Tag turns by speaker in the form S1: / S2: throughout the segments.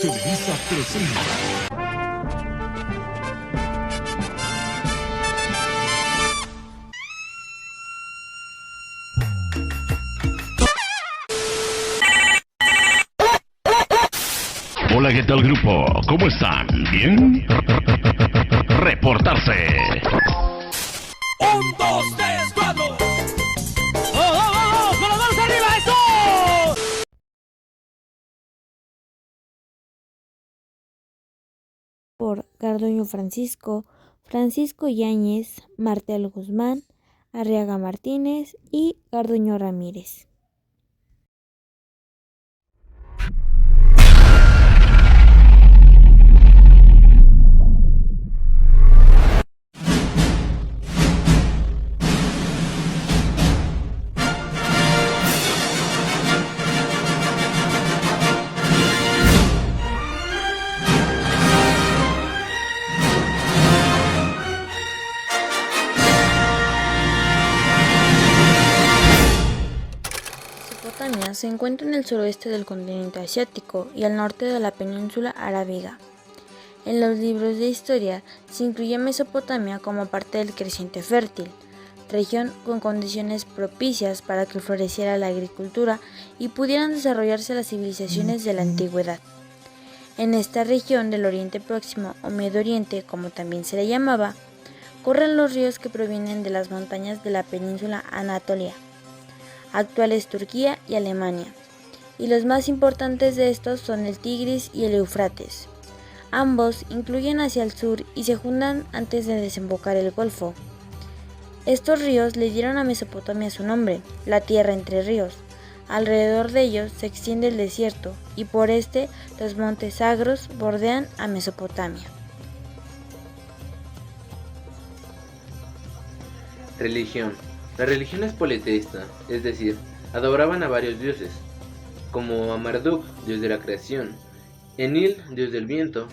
S1: Televisa presenta. Hola, ¿qué tal, grupo? ¿Cómo están? ¿Bien? Reportarse.
S2: 1, 2, 3, 4. ¡Oh, oh, oh! ¡Con las manos arriba! ¡Eso!
S3: Por Garduño Francisco, Francisco Yáñez, Martel Guzmán, Arriaga Martínez y Garduño Ramírez. Mesopotamia se encuentra en el suroeste del continente asiático y al norte de la península arábiga. En los libros de historia se incluye Mesopotamia como parte del creciente fértil, región con condiciones propicias para que floreciera la agricultura y pudieran desarrollarse las civilizaciones de la antigüedad. En esta región del Oriente Próximo o Medio Oriente, como también se le llamaba, corren los ríos que provienen de las montañas de la península Anatolia, actuales Turquía y Alemania, y los más importantes de estos son el Tigris y el Éufrates. Ambos incluyen hacia el sur y se juntan antes de desembocar el Golfo. Estos ríos le dieron a Mesopotamia su nombre, la tierra entre ríos. Alrededor de ellos se extiende el desierto y por este los montes Zagros bordean a Mesopotamia.
S4: Religión. La religión es politeísta, es decir, adoraban a varios dioses, como a Marduk, dios de la creación, Enil, dios del viento,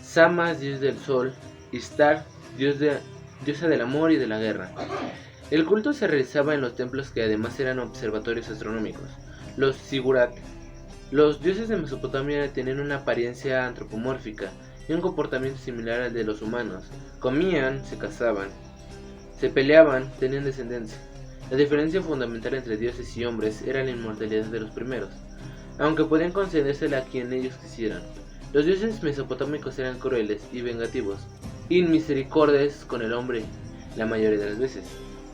S4: Samas, dios del sol, Istar, diosa del amor y de la guerra. El culto se realizaba en los templos que además eran observatorios astronómicos, los Zigurat. Los dioses de Mesopotamia tenían una apariencia antropomórfica y un comportamiento similar al de los humanos. Comían, se casaban, se peleaban, tenían descendencia. La diferencia fundamental entre dioses y hombres era la inmortalidad de los primeros, aunque podían concedérsela a quien ellos quisieran. Los dioses mesopotámicos eran crueles y vengativos, inmisericordios con el hombre la mayoría de las veces.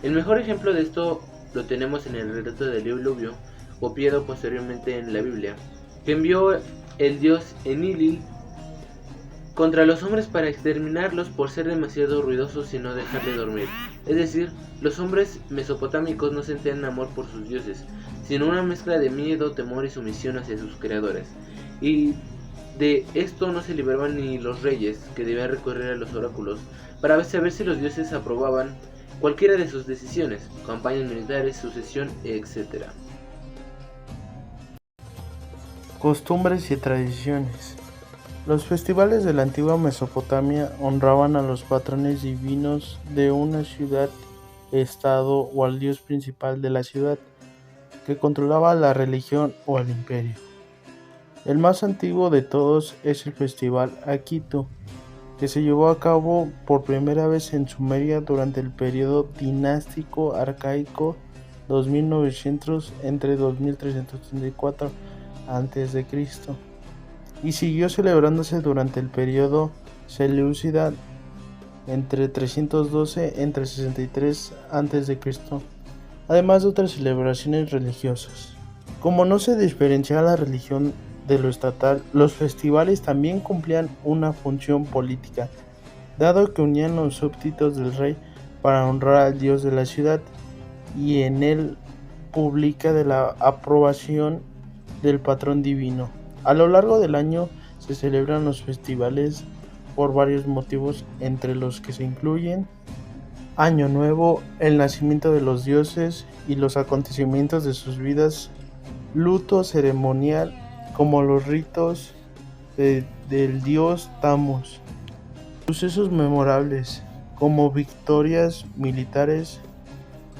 S4: El mejor ejemplo de esto lo tenemos en el relato del diluvio, copiado posteriormente en la Biblia, que envió el dios Enlil contra los hombres para exterminarlos por ser demasiado ruidosos y no dejar de dormir. Es decir, los hombres mesopotámicos no sentían amor por sus dioses, sino una mezcla de miedo, temor y sumisión hacia sus creadores. Y de esto no se libraban ni los reyes, que debían recurrir a los oráculos para saber si los dioses aprobaban cualquiera de sus decisiones, campañas militares, sucesión, etc.
S5: Costumbres y tradiciones. Los festivales de la antigua Mesopotamia honraban a los patrones divinos de una ciudad, estado o al dios principal de la ciudad, que controlaba la religión o el imperio. El más antiguo de todos es el festival Akitu, que se llevó a cabo por primera vez en Sumeria durante el periodo dinástico arcaico 2900 entre 2334 a.C. y siguió celebrándose durante el periodo seleucida entre 312 entre 63 a.C., además de otras celebraciones religiosas. Como no se diferenciaba la religión de lo estatal, los festivales también cumplían una función política, dado que unían los súbditos del rey para honrar al dios de la ciudad y en él pública de la aprobación del patrón divino. A lo largo del año se celebran los festivales por varios motivos, entre los que se incluyen Año Nuevo, el nacimiento de los dioses y los acontecimientos de sus vidas, luto ceremonial como los ritos del dios Tammuz, sucesos memorables como victorias militares,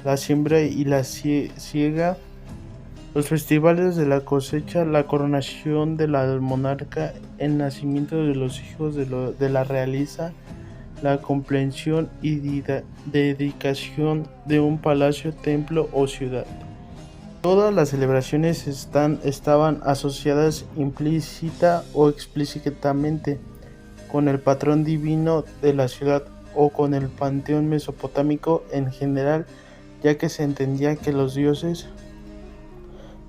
S5: la siembra y la siega, Los festivales de la cosecha, la coronación del monarca, el nacimiento de los hijos de la realeza, la comprensión y dedicación de un palacio, templo o ciudad. Todas las celebraciones estaban asociadas implícita o explícitamente con el patrón divino de la ciudad o con el panteón mesopotámico en general, ya que se entendía que los dioses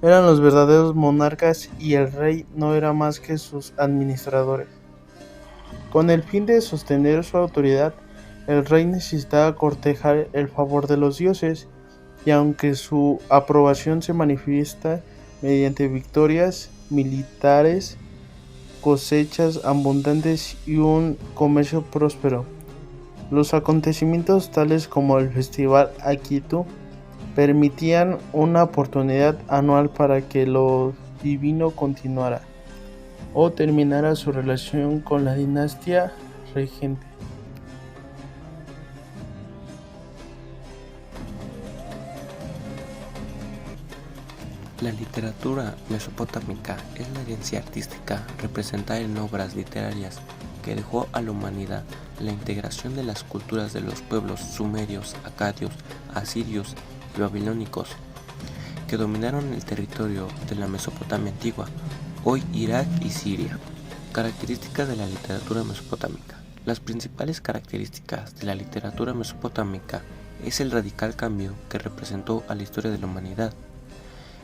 S5: eran los verdaderos monarcas y el rey no era más que sus administradores. Con el fin de sostener su autoridad, el rey necesitaba cortejar el favor de los dioses, y aunque su aprobación se manifiesta mediante victorias militares, cosechas abundantes y un comercio próspero, los acontecimientos tales como el festival Akitu permitían una oportunidad anual para que lo divino continuara o terminara su relación con la dinastía regente.
S6: La literatura mesopotámica es la herencia artística representada en obras literarias que dejó a la humanidad la integración de las culturas de los pueblos sumerios, acadios, asirios y babilónicos, que dominaron el territorio de la Mesopotamia antigua, hoy Irak y Siria. Características de la literatura mesopotámica. Las principales características de la literatura mesopotámica es el radical cambio que representó a la historia de la humanidad.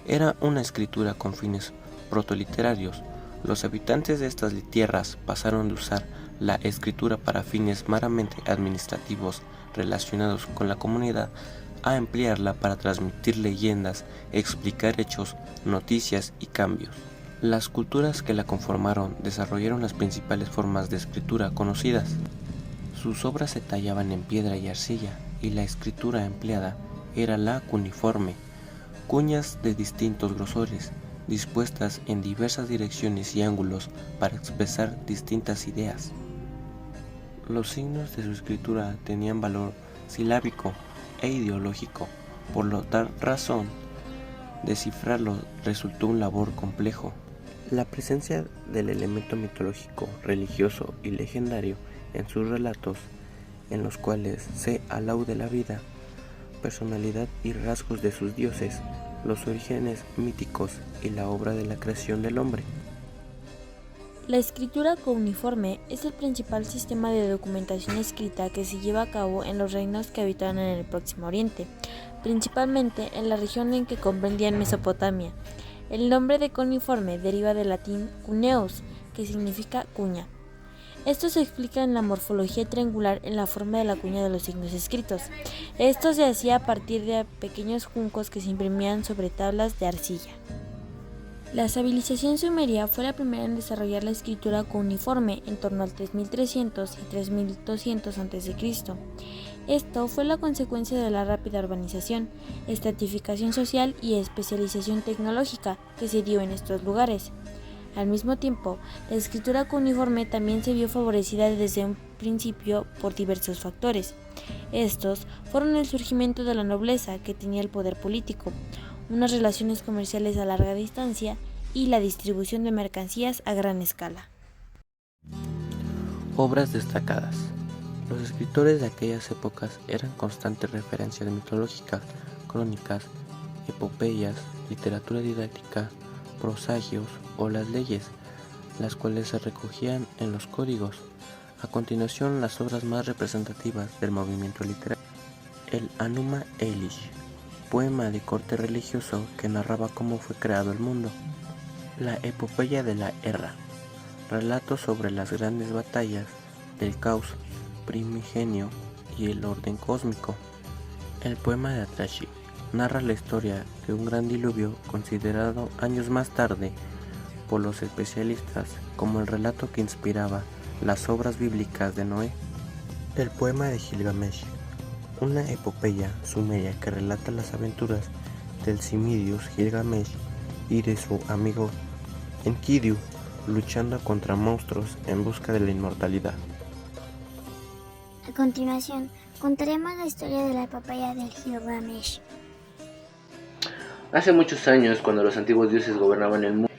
S6: Era una escritura con fines protoliterarios. Los habitantes de estas tierras pasaron de usar la escritura para fines meramente administrativos relacionados con la comunidad a emplearla para transmitir leyendas, explicar hechos, noticias y cambios. Las culturas que la conformaron desarrollaron las principales formas de escritura conocidas. Sus obras se tallaban en piedra y arcilla, y la escritura empleada era la cuneiforme, cuñas de distintos grosores, dispuestas en diversas direcciones y ángulos para expresar distintas ideas. Los signos de su escritura tenían valor silábico e ideológico, por lo tal razón, descifrarlo resultó un labor complejo. La presencia del elemento mitológico, religioso y legendario en sus relatos, en los cuales se alaude la vida, personalidad y rasgos de sus dioses, los orígenes míticos y la obra de la creación del hombre.
S3: La escritura cuneiforme es el principal sistema de documentación escrita que se lleva a cabo en los reinos que habitaban en el Próximo Oriente, principalmente en la región en que comprendían Mesopotamia. El nombre de cuneiforme deriva del latín cuneus, que significa cuña. Esto se explica en la morfología triangular en la forma de la cuña de los signos escritos. Esto se hacía a partir de pequeños juncos que se imprimían sobre tablas de arcilla. La civilización sumeria fue la primera en desarrollar la escritura cuneiforme en torno al 3300 y 3200 a.C. Esto fue la consecuencia de la rápida urbanización, estratificación social y especialización tecnológica que se dio en estos lugares. Al mismo tiempo, la escritura cuneiforme también se vio favorecida desde un principio por diversos factores. Estos fueron el surgimiento de la nobleza, que tenía el poder político, unas relaciones comerciales a larga distancia y la distribución de mercancías a gran escala.
S6: Obras destacadas. Los escritores de aquellas épocas eran constantes referencias mitológicas, crónicas, epopeyas, literatura didáctica, prosagios o las leyes, las cuales se recogían en los códigos. A continuación, las obras más representativas del movimiento literario. El Anuma Elish, poema de corte religioso que narraba cómo fue creado el mundo. La epopeya de la Erra, relatos sobre las grandes batallas del caos primigenio y el orden cósmico. El poema de Atrashi narra la historia de un gran diluvio considerado años más tarde por los especialistas como el relato que inspiraba las obras bíblicas de Noé. El poema de Gilgamesh, una epopeya sumeria que relata las aventuras del semidios Gilgamesh y de su amigo Enkidu luchando contra monstruos en busca de la inmortalidad.
S7: A continuación, contaremos la historia de la epopeya de Gilgamesh.
S4: Hace muchos años, cuando los antiguos dioses gobernaban el mundo,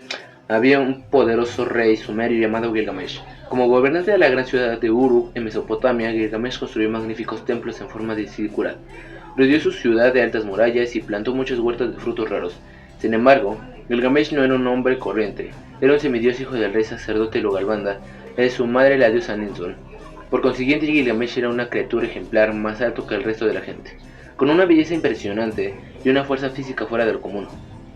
S4: había un poderoso rey sumerio llamado Gilgamesh. Como gobernante de la gran ciudad de Uruk, en Mesopotamia, Gilgamesh construyó magníficos templos en forma de circular. Rodeó su ciudad de altas murallas y plantó muchos huertos de frutos raros. Sin embargo, Gilgamesh no era un hombre corriente. Era un semidios hijo del rey sacerdote Lugalbanda y de su madre la diosa Ninsun. Por consiguiente, Gilgamesh era una criatura ejemplar más alto que el resto de la gente, con una belleza impresionante y una fuerza física fuera de lo común.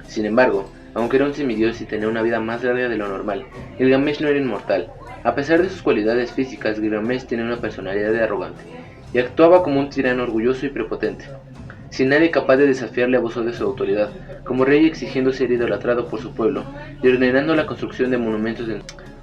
S4: Sin embargo, aunque era un semidios y tenía una vida más larga de lo normal, Gilgamesh no era inmortal. A pesar de sus cualidades físicas, Gilgamesh tenía una personalidad arrogante y actuaba como un tirano orgulloso y prepotente. Sin nadie capaz de desafiarle, abusó de su autoridad, como rey exigiendo ser idolatrado por su pueblo y ordenando la construcción de monumentos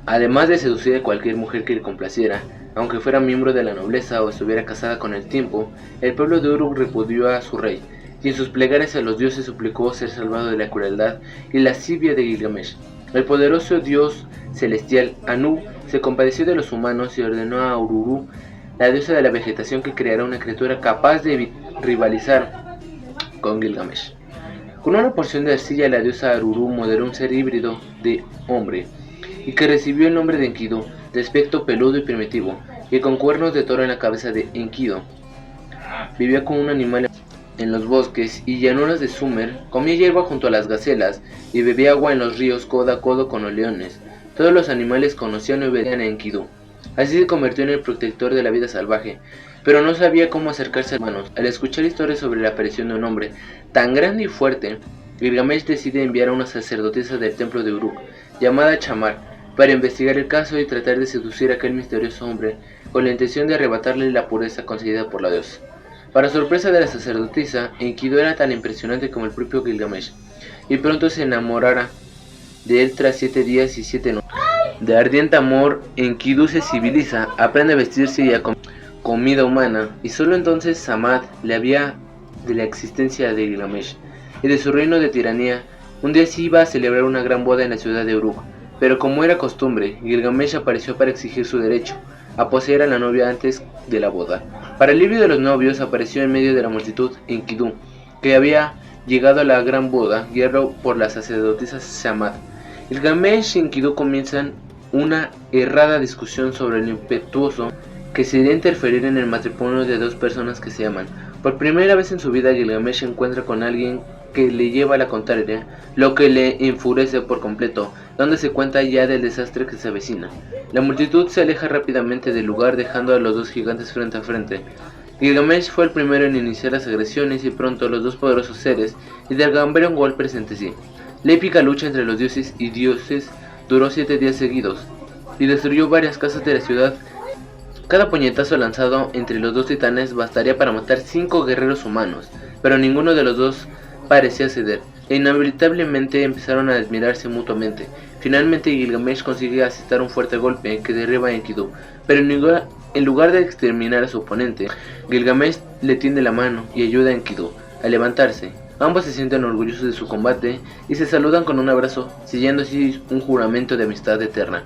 S4: además de seducir a cualquier mujer que le complaciera, aunque fuera miembro de la nobleza o estuviera casada con el tiempo. El pueblo de Uruk repudió a su rey, y en sus plegarias a los dioses suplicó ser salvado de la crueldad y lascivia de Gilgamesh. El poderoso dios celestial Anu se compadeció de los humanos y ordenó a Ururu, la diosa de la vegetación, que creara una criatura capaz de rivalizar con Gilgamesh. Con una porción de arcilla, la diosa Aruru modeló un ser híbrido de hombre, y que recibió el nombre de Enkidu, de aspecto peludo y primitivo, y con cuernos de toro en la cabeza de Enkidu. Vivía como un animal en los bosques y llanuras de Sumer, comía hierba junto a las gacelas y bebía agua en los ríos codo a codo con los leones. Todos los animales conocían y obedecían a Enkidu. Así se convirtió en el protector de la vida salvaje, pero no sabía cómo acercarse a humanos. Al escuchar historias sobre la aparición de un hombre tan grande y fuerte, Gilgamesh decide enviar a una sacerdotisa del templo de Uruk, llamada Chamar, para investigar el caso y tratar de seducir a aquel misterioso hombre con la intención de arrebatarle la pureza concedida por la diosa. Para sorpresa de la sacerdotisa, Enkidu era tan impresionante como el propio Gilgamesh, y pronto se enamorará de él tras 7 días y 7 noches. De ardiente amor, Enkidu se civiliza, aprende a vestirse y a comer comida humana, y solo entonces Samad le había de la existencia de Gilgamesh y de su reino de tiranía. Un día se iba a celebrar una gran boda en la ciudad de Uruk, pero como era costumbre, Gilgamesh apareció para exigir su derecho a poseer a la novia antes de la boda. Para alivio de los novios, apareció en medio de la multitud Enkidu, que había llegado a la gran boda, guiado por la sacerdotisa Samad. Gilgamesh y Enkidu comienzan una errada discusión sobre lo impetuoso que sería interferir en el matrimonio de dos personas que se aman. Por primera vez en su vida, Gilgamesh se encuentra con alguien que le lleva a la contraria, lo que le enfurece por completo, dándose cuenta ya del desastre que se avecina. La multitud se aleja rápidamente del lugar, dejando a los dos gigantes frente a frente. Gilgamesh fue el primero en iniciar las agresiones y pronto los dos poderosos seres intercambiaron golpes entre sí. La épica lucha entre los dioses y dioses duró 7 días seguidos y destruyó varias casas de la ciudad. Cada puñetazo lanzado entre los dos titanes bastaría para matar 5 guerreros humanos, pero ninguno de los dos parecía ceder, e inevitablemente empezaron a admirarse mutuamente. Finalmente Gilgamesh consigue asestar un fuerte golpe que derriba a Enkidu, pero en lugar de exterminar a su oponente, Gilgamesh le tiende la mano y ayuda a Enkidu a levantarse. Ambos se sienten orgullosos de su combate y se saludan con un abrazo, sellando así un juramento de amistad eterna.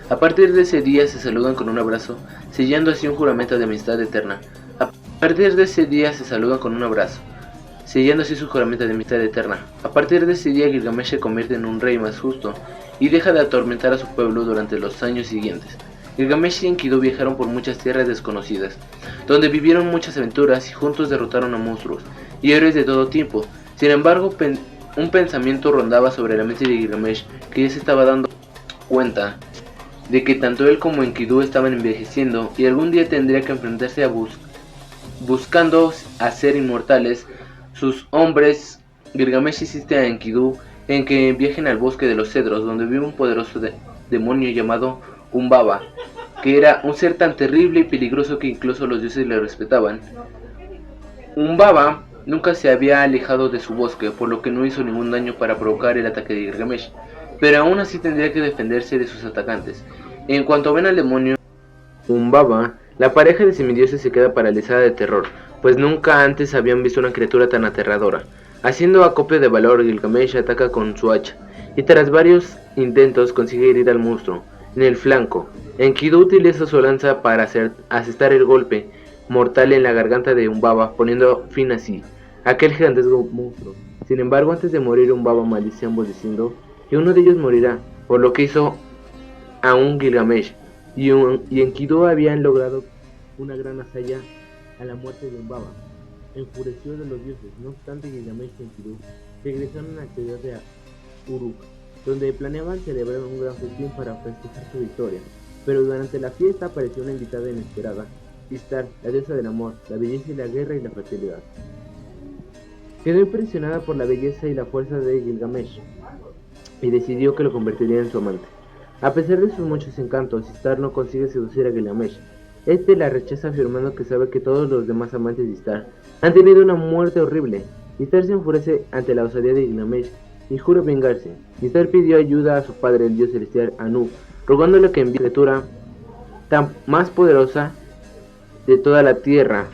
S4: A partir de ese día se saludan con un abrazo, sellando así un juramento de amistad eterna. A partir de ese día se saludan con un abrazo, sellando así su juramento de amistad eterna. A partir de ese día Gilgamesh se convierte en un rey más justo y deja de atormentar a su pueblo durante los años siguientes. Gilgamesh y Enkidu viajaron por muchas tierras desconocidas, donde vivieron muchas aventuras y juntos derrotaron a monstruos y héroes de todo tipo. Sin embargo, un pensamiento rondaba sobre la mente de Gilgamesh, que ya se estaba dando cuenta de que tanto él como Enkidu estaban envejeciendo y algún día tendría que enfrentarse a buscando a ser inmortales sus hombres. Gilgamesh insiste a Enkidu en que viajen al bosque de los cedros, donde vive un poderoso demonio llamado Humbaba, que era un ser tan terrible y peligroso que incluso los dioses le respetaban. Humbaba nunca se había alejado de su bosque, por lo que no hizo ningún daño para provocar el ataque de Gilgamesh, pero aún así tendría que defenderse de sus atacantes. En cuanto ven al demonio Humbaba, la pareja de semidioses se queda paralizada de terror, pues nunca antes habían visto una criatura tan aterradora. Haciendo acopio de valor, Gilgamesh ataca con su hacha, y tras varios intentos consigue herir al monstruo en el flanco. Enkidu utiliza su lanza para asestar el golpe mortal en la garganta de Humbaba, poniendo fin así a aquel gigantesco monstruo. Sin embargo, antes de morir, Humbaba maldice a ambos diciendo que uno de ellos morirá, por lo que hizo a un Gilgamesh, y Enkidu habían logrado una gran hazaña a la muerte de Humbaba. Enfureció de los dioses, no obstante Gilgamesh y Enkidu regresaron a la ciudad de Uruk, donde planeaban celebrar un gran festín para festejar su victoria. Pero durante la fiesta apareció una invitada inesperada, Istar, la diosa del amor, la belleza y la guerra y la fertilidad. Quedó impresionada por la belleza y la fuerza de Gilgamesh y decidió que lo convertiría en su amante. A pesar de sus muchos encantos, Istar no consigue seducir a Gilgamesh. Este la rechaza afirmando que sabe que todos los demás amantes de Istar han tenido una muerte horrible. Istar se enfurece ante la osadía de Gilgamesh y jura vengarse. Istar pidió ayuda a su padre, el dios celestial Anu, rogándole que envíe a la criatura tan más poderosa de toda la tierra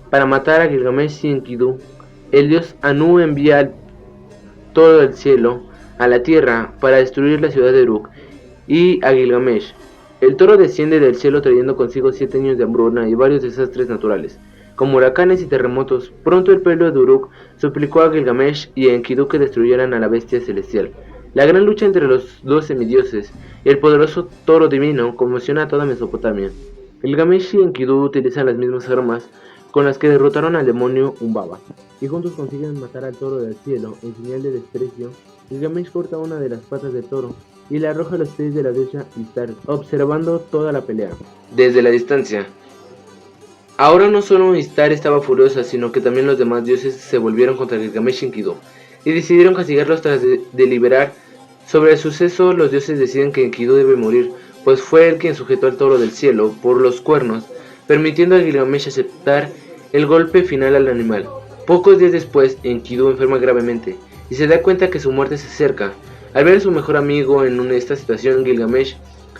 S4: para matar a Gilgamesh y Enkidu. El dios Anu envía todo el cielo a la tierra para destruir la ciudad de Uruk y a Gilgamesh. El toro desciende del cielo trayendo consigo 7 años de hambruna y varios desastres naturales, como huracanes y terremotos. Pronto el pueblo de Uruk suplicó a Gilgamesh y a Enkidu que destruyeran a la bestia celestial. La gran lucha entre los dos semidioses y el poderoso toro divino conmociona a toda Mesopotamia. Gilgamesh y Enkidu utilizan las mismas armas con las que derrotaron al demonio Humbaba, y juntos consiguen matar al toro del cielo. En señal de desprecio, Gilgamesh corta una de las patas del toro y la arroja a los pies de la diosa Istar, observando toda la pelea desde la distancia. Ahora no solo Istar estaba furiosa, sino que también los demás dioses se volvieron contra Gilgamesh y Enkidu, y decidieron castigarlos tras deliberar sobre el suceso. Los dioses deciden que Enkidu debe morir, pues fue él quien sujetó al toro del cielo por los cuernos, permitiendo a Gilgamesh aceptar el golpe final al animal. Pocos días después, Enkidu enferma gravemente, y se da cuenta que su muerte se acerca. Al ver a su mejor amigo en esta situación, Gilgamesh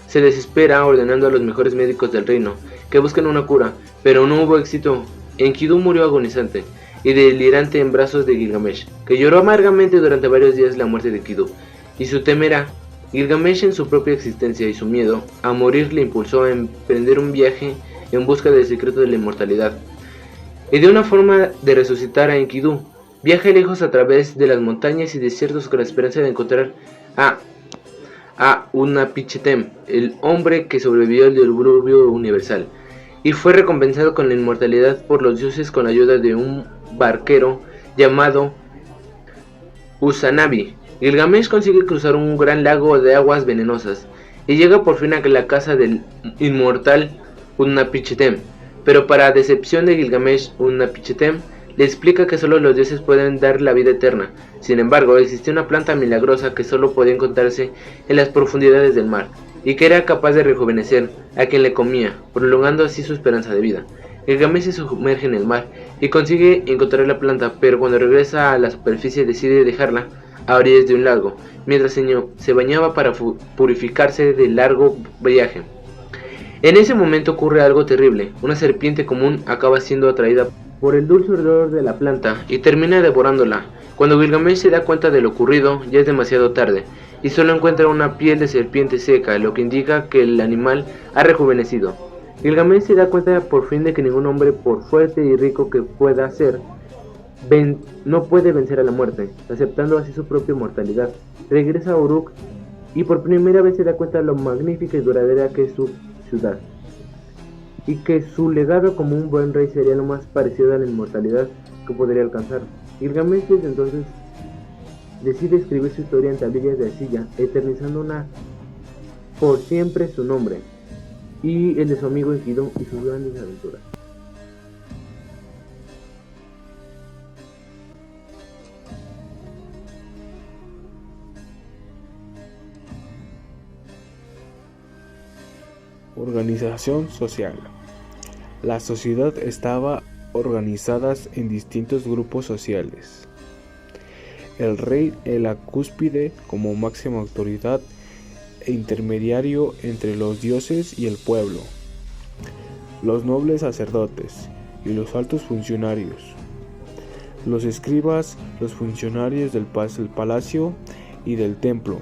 S4: se desespera ordenando a los mejores médicos del reino que busquen una cura, pero no hubo éxito. Enkidu murió agonizante y delirante en brazos de Gilgamesh, que lloró amargamente durante varios días la muerte de Enkidu, y su temera. Gilgamesh, en su propia existencia y su miedo a morir, le impulsó a emprender un viaje en busca del secreto de la inmortalidad y de una forma de resucitar a Enkidu. Viaja lejos a través de las montañas y desiertos con la esperanza de encontrar a Unapichetem, el hombre que sobrevivió al diluvio universal, y fue recompensado con la inmortalidad por los dioses con la ayuda de un barquero llamado Usanabi. Gilgamesh consigue cruzar un gran lago de aguas venenosas y llega por fin a la casa del inmortal Unapichetem, pero para decepción de Gilgamesh, Unapichetem le explica que solo los dioses pueden dar la vida eterna. Sin embargo, existía una planta milagrosa que solo podía encontrarse en las profundidades del mar, y que era capaz de rejuvenecer a quien le comía, prolongando así su esperanza de vida. Gilgamesh se sumerge en el mar y consigue encontrar la planta, pero cuando regresa a la superficie decide dejarla a orillas de un lago, mientras se bañaba para purificarse del largo viaje. En ese momento ocurre algo terrible. Una serpiente común acaba siendo atraída por el dulce olor de la planta y termina devorándola. Cuando Gilgamesh se da cuenta de lo ocurrido, ya es demasiado tarde, y solo encuentra una piel de serpiente seca, lo que indica que el animal ha rejuvenecido. Gilgamesh se da cuenta por fin de que ningún hombre, por fuerte y rico que pueda ser, no puede vencer a la muerte, aceptando así su propia mortalidad. Regresa a Uruk y por primera vez se da cuenta de lo magnífica y duradera que es su ciudad, y que su legado como un buen rey sería lo más parecido a la inmortalidad que podría alcanzar. Gilgamesh desde entonces decide escribir su historia en tablillas de arcilla, eternizando por siempre su nombre y el de su amigo Enkidu y sus grandes aventuras.
S8: Organización social. La sociedad estaba organizada en distintos grupos sociales. El rey en la cúspide como máxima autoridad e intermediario entre los dioses y el pueblo, los nobles sacerdotes y los altos funcionarios, los escribas, los funcionarios del palacio y del templo,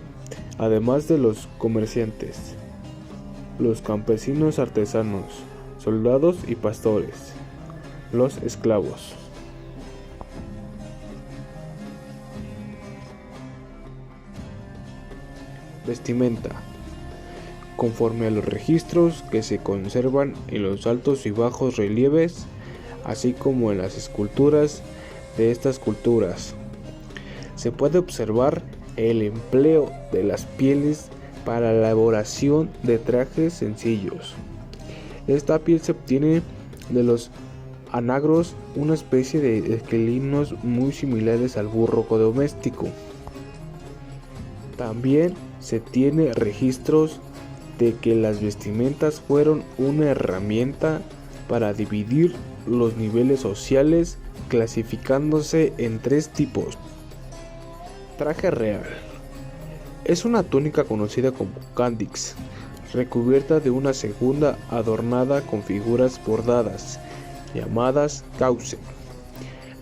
S8: además de los comerciantes, los campesinos artesanos, soldados y pastores, los esclavos. vestimenta, conforme a los registros que se conservan en los altos y bajos relieves, así como en las esculturas de estas culturas. Se puede observar el empleo de las pieles para la elaboración de trajes sencillos. Esta piel se obtiene de los anagros, una especie de felinos muy similares al burro doméstico. También se tiene registros de que las vestimentas fueron una herramienta para dividir los niveles sociales, clasificándose en 3 tipos. Traje real. Es una túnica conocida como candix, recubierta de una segunda adornada con figuras bordadas, llamadas cauce,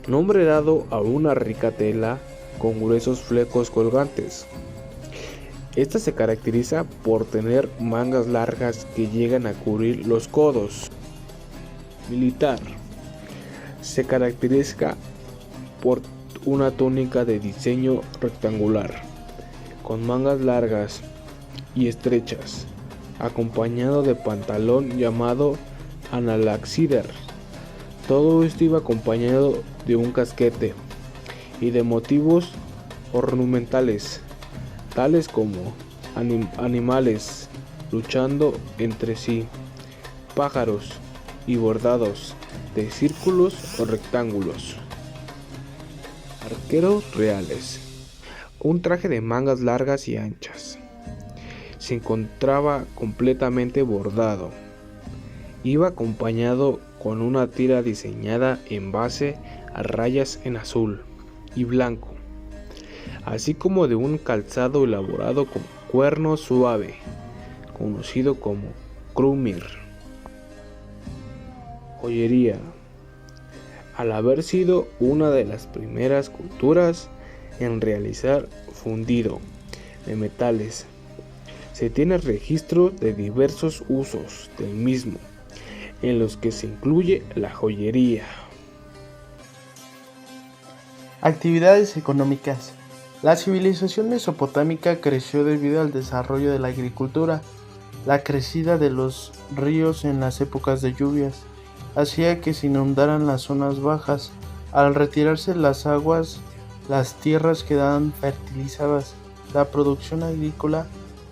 S8: nombre dado a una rica tela con gruesos flecos colgantes. Esta se caracteriza por tener mangas largas que llegan a cubrir los codos. Militar. Se caracteriza por una túnica de diseño rectangular, con mangas largas y estrechas, acompañado de pantalón llamado analaxider. Todo esto iba acompañado de un casquete y de motivos ornamentales, tales como animales luchando entre sí, pájaros y bordados de círculos o rectángulos. Arqueros reales. Un traje de mangas largas y anchas. Se encontraba completamente bordado. Iba acompañado con una tira diseñada en base a rayas en azul y blanco, así como de un calzado elaborado con cuerno suave, conocido como crumir. Joyería. Al haber sido una de las primeras culturas en realizar fundido de metales, se tiene registro de diversos usos del mismo, en los que se incluye la joyería.
S5: Actividades económicas. La civilización mesopotámica creció debido al desarrollo de la agricultura. La crecida de los ríos en las épocas de lluvias hacía que se inundaran las zonas bajas. Al retirarse las aguas, las tierras quedaban fertilizadas. La producción agrícola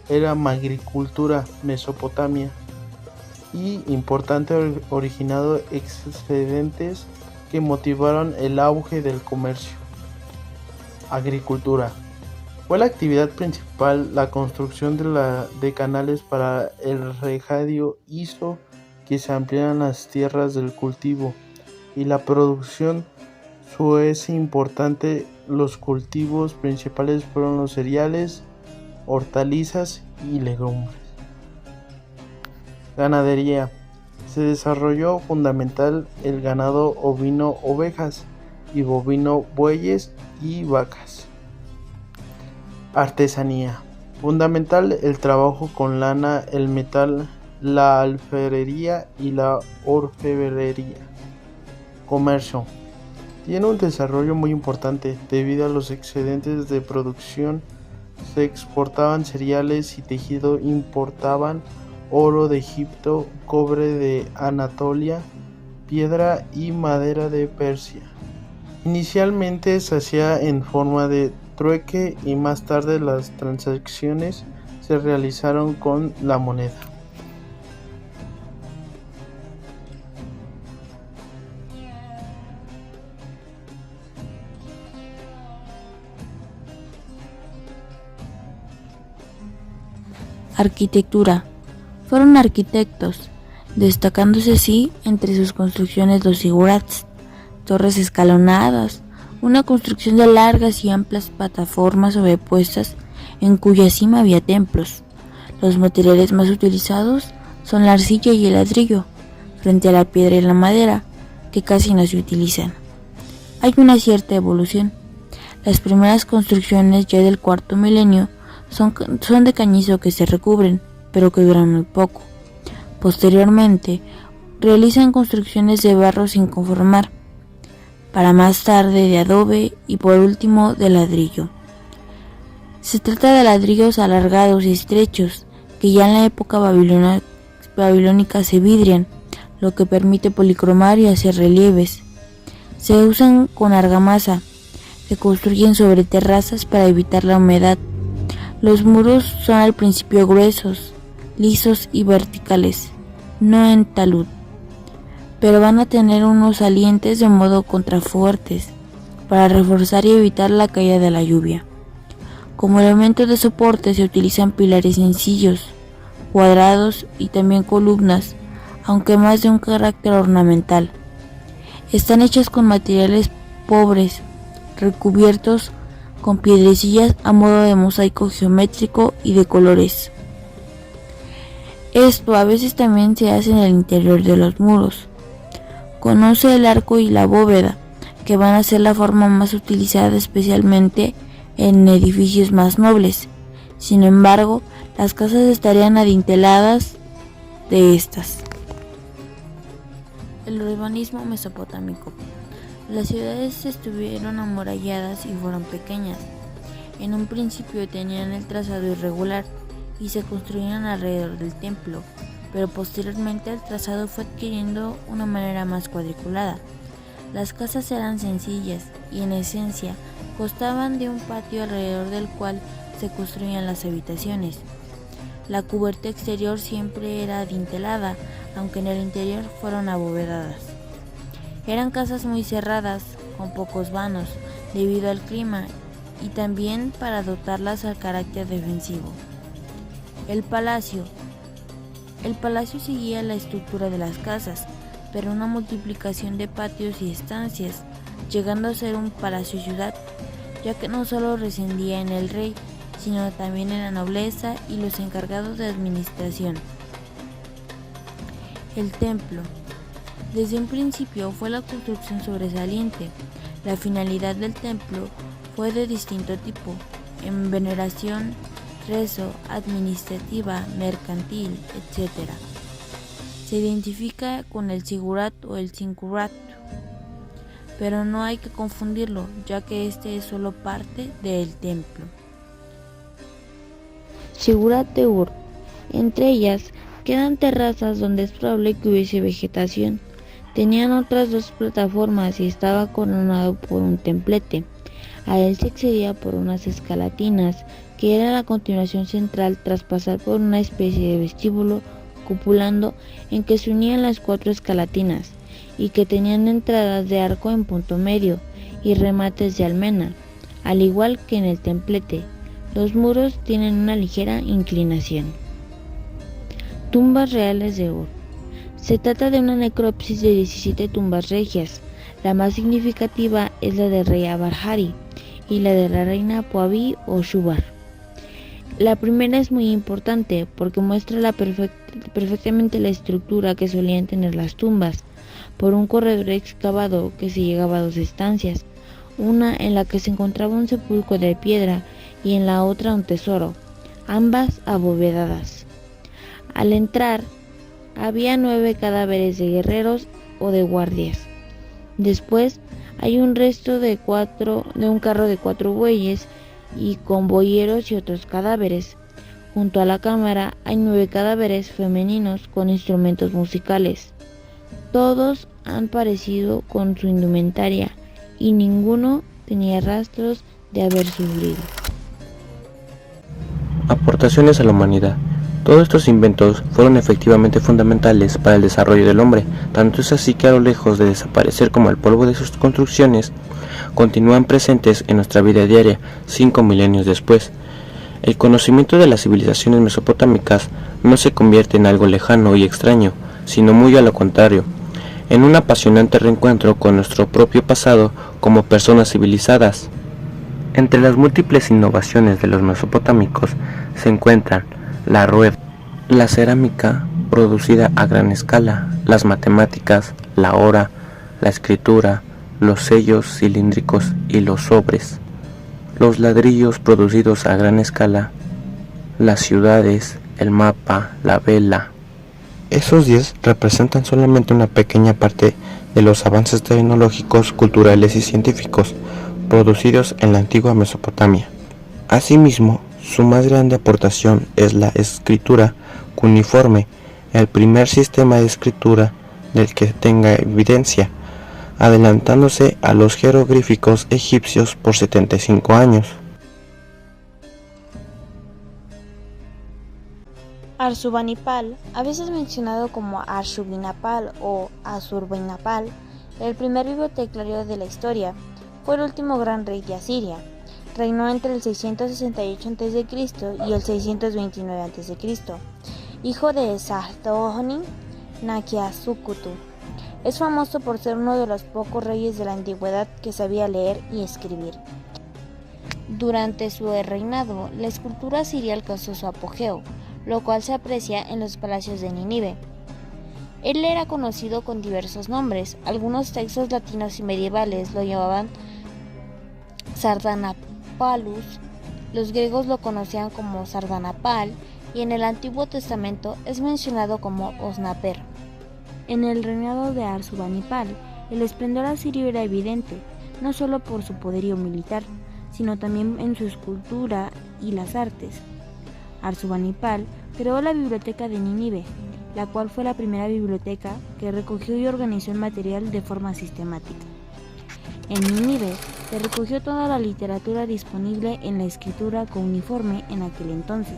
S5: era magricultura, Mesopotamia, y importante originado excedentes que motivaron el auge del comercio. Agricultura. Fue la actividad principal. La construcción de canales para el regadío hizo que se ampliaran las tierras del cultivo y la producción fuese importante. Los cultivos principales fueron los cereales, hortalizas y legumbres. Ganadería. Se desarrolló fundamental el ganado ovino, ovejas, y bovino, bueyes y vacas. Artesanía. Fundamental el trabajo con lana, el metal, la alfarería y la orfebrería. Comercio. Tiene un desarrollo muy importante debido a los excedentes de producción. Se exportaban cereales y tejido, importaban oro de Egipto, cobre de Anatolia, piedra y madera de Persia. Inicialmente se hacía en forma de trueque y más tarde las transacciones se realizaron con la moneda.
S3: Arquitectura. Fueron arquitectos, destacándose así entre sus construcciones los zigurats, torres escalonadas, una construcción de largas y amplias plataformas sobrepuestas en cuya cima había templos. Los materiales más utilizados son la arcilla y el ladrillo, frente a la piedra y la madera, que casi no se utilizan. Hay una cierta evolución. Las primeras construcciones ya del cuarto milenio son de cañizo que se recubren, pero que duran muy poco. Posteriormente, realizan construcciones de barro sin conformar, para más tarde de adobe y por último de ladrillo. Se trata de ladrillos alargados y estrechos que ya en la época babilónica se vidrian, lo que permite policromar y hacer relieves. Se usan con argamasa. Se construyen sobre terrazas para evitar la humedad. Los muros son al principio gruesos, lisos y verticales, no en talud, pero van a tener unos salientes de modo contrafuertes para reforzar y evitar la caída de la lluvia. Como elemento de soporte se utilizan pilares sencillos, cuadrados y también columnas, aunque más de un carácter ornamental. Están hechas con materiales pobres, recubiertos con piedrecillas a modo de mosaico geométrico y de colores. Esto a veces también se hace en el interior de los muros. Conoce el arco y la bóveda, que van a ser la forma más utilizada especialmente en edificios más nobles. Sin embargo, las casas estarían adinteladas de estas. El urbanismo mesopotámico. Las ciudades estuvieron amuralladas y fueron pequeñas. En un principio tenían el trazado irregular y se construían alrededor del templo, pero posteriormente el trazado fue adquiriendo una manera más cuadriculada. Las casas eran sencillas y en esencia constaban de un patio alrededor del cual se construían las habitaciones. La cubierta exterior siempre era adintelada, aunque en el interior fueron abovedadas. Eran casas muy cerradas, con pocos vanos, debido al clima y también para dotarlas al carácter defensivo. El palacio seguía la estructura de las casas, pero una multiplicación de patios y estancias, llegando a ser un palacio-ciudad, ya que no solo residía en el rey, sino también en la nobleza y los encargados de administración. El templo. Desde un principio fue la construcción sobresaliente. La finalidad del templo fue de distinto tipo, en veneración, rezo, administrativa, mercantil, etc. Se identifica con el sigurat o el sincurat, pero no hay que confundirlo, ya que este es solo parte del templo. Sigurat de Ur. Entre ellas quedan terrazas donde es probable que hubiese vegetación. Tenían otras dos plataformas y estaba coronado por un templete. A él se accedía por unas escalatinas, que eran la continuación central tras pasar por una especie de vestíbulo cupulando en que se unían las cuatro escalatinas y que tenían entradas de arco en punto medio y remates de almena, al igual que en el templete. Los muros tienen una ligera inclinación. Tumbas reales de Ur. Se trata de una necropsis de 17 tumbas regias. La más significativa es la del rey Abarhari y la de la reina Puabi o Shubar. La primera es muy importante porque muestra perfectamente la estructura que solían tener las tumbas, por un corredor excavado que se llegaba a dos estancias, una en la que se encontraba un sepulcro de piedra y en la otra un tesoro, ambas abovedadas. Al entrar, había 9 cadáveres de guerreros o de guardias. Después hay un resto de un carro de 4 bueyes y con boyeros y otros cadáveres. Junto a la cámara hay 9 cadáveres femeninos con instrumentos musicales. Todos han parecido con su indumentaria y ninguno tenía rastros de haber sufrido.
S6: Aportaciones a la humanidad. Todos estos inventos fueron efectivamente fundamentales para el desarrollo del hombre, tanto es así que a lo lejos de desaparecer como el polvo de sus construcciones, continúan presentes en nuestra vida diaria 5 milenios después. El conocimiento de las civilizaciones mesopotámicas no se convierte en algo lejano y extraño, sino muy a lo contrario, en un apasionante reencuentro con nuestro propio pasado como personas civilizadas. Entre las múltiples innovaciones de los mesopotámicos se encuentran la rueda, la cerámica producida a gran escala, las matemáticas, la hora, la escritura, los sellos cilíndricos y los sobres, los ladrillos producidos a gran escala, las ciudades, el mapa, la vela. Esos 10 representan solamente una pequeña parte de los avances tecnológicos, culturales y científicos producidos en la antigua Mesopotamia. Asimismo, su más grande aportación es la escritura cuneiforme, el primer sistema de escritura del que tenga evidencia, adelantándose a los jeroglíficos egipcios por 75 años.
S3: Asurbanipal, a veces mencionado como Ashurbanipal o Asurbanipal, el primer bibliotecario de la historia, fue el último gran rey de Asiria. Reinó entre el 668 a.C. y el 629 a.C., hijo de Sartoni Nakiasukutu. Es famoso por ser uno de los pocos reyes de la antigüedad que sabía leer y escribir. Durante su reinado, la escultura asiria alcanzó su apogeo, lo cual se aprecia en los palacios de Nínive. Él era conocido con diversos nombres. Algunos textos latinos y medievales lo llamaban Sardanapalus, los griegos lo conocían como Sardanapal y en el Antiguo Testamento es mencionado como Osnaper. En el reinado de Asurbanipal, el esplendor asirio era evidente, no solo por su poderío militar, sino también en su escultura y las artes. Asurbanipal creó la biblioteca de Nínive, la cual fue la primera biblioteca que recogió y organizó el material de forma sistemática. En Nínive se recogió toda la literatura disponible en la escritura cuneiforme en aquel entonces.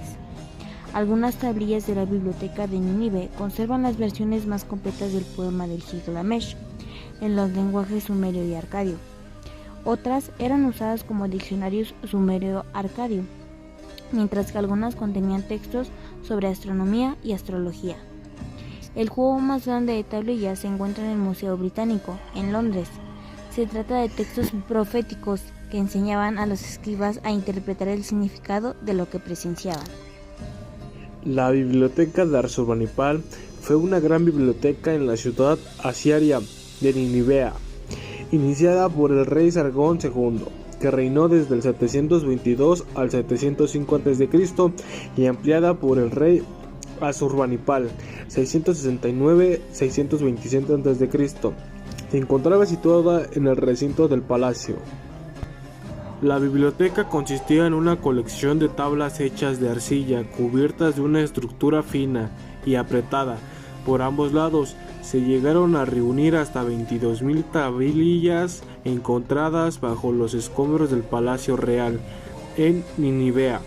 S3: Algunas tablillas de la biblioteca de Nínive conservan las versiones más completas del poema del Gilgamesh en los lenguajes sumerio y arcadio. Otras eran usadas como diccionarios sumerio-arcadio, mientras que algunas contenían textos sobre astronomía y astrología. El juego más grande de tablillas se encuentra en el Museo Británico, en Londres. Se trata de textos proféticos que enseñaban a los escribas a interpretar el significado de lo que presenciaban.
S8: La biblioteca de Asurbanipal fue una gran biblioteca en la ciudad asiria de Ninivea, iniciada por el rey Sargón II, que reinó desde el 722 al 705 a.C. y ampliada por el rey Asurbanipal 669-627 a.C. Se encontraba situada en el recinto del palacio. La biblioteca consistía en una colección de tablas hechas de arcilla, cubiertas de una estructura fina y apretada. Por ambos lados se llegaron a reunir hasta 22.000 tablillas encontradas bajo los escombros del Palacio Real en Ninivea.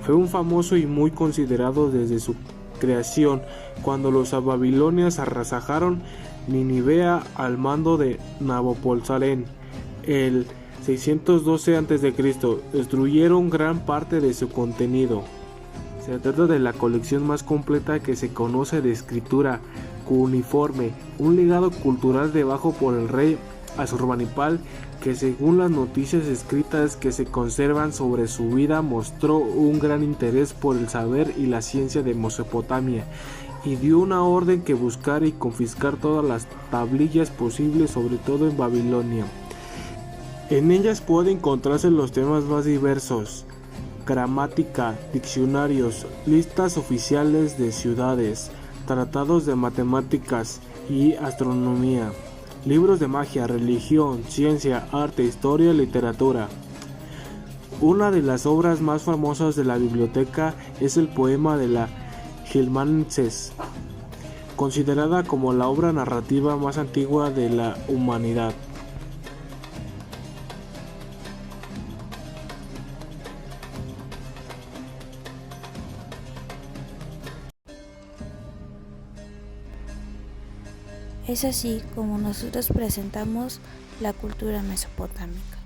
S8: Fue un famoso y muy considerado desde su creación, cuando los babilonios arrasaron Ninivea al mando de Nabopolassar. El 612 a.C. destruyeron gran parte de su contenido. Se trata de la colección más completa que se conoce de escritura cuneiforme, un legado cultural dejado por el rey Asurbanipal, que según las noticias escritas que se conservan sobre su vida mostró un gran interés por el saber y la ciencia de Mesopotamia, y dio una orden que buscar y confiscar todas las tablillas posibles, sobre todo en Babilonia. En ellas puede encontrarse los temas más diversos: gramática, diccionarios, listas oficiales de ciudades, tratados de matemáticas y astronomía, libros de magia, religión, ciencia, arte, historia y literatura. Una de las obras más famosas de la biblioteca es el poema de la Gilgamesh, considerada como la obra narrativa más antigua de la humanidad.
S3: Es así como nosotros presentamos la cultura mesopotámica.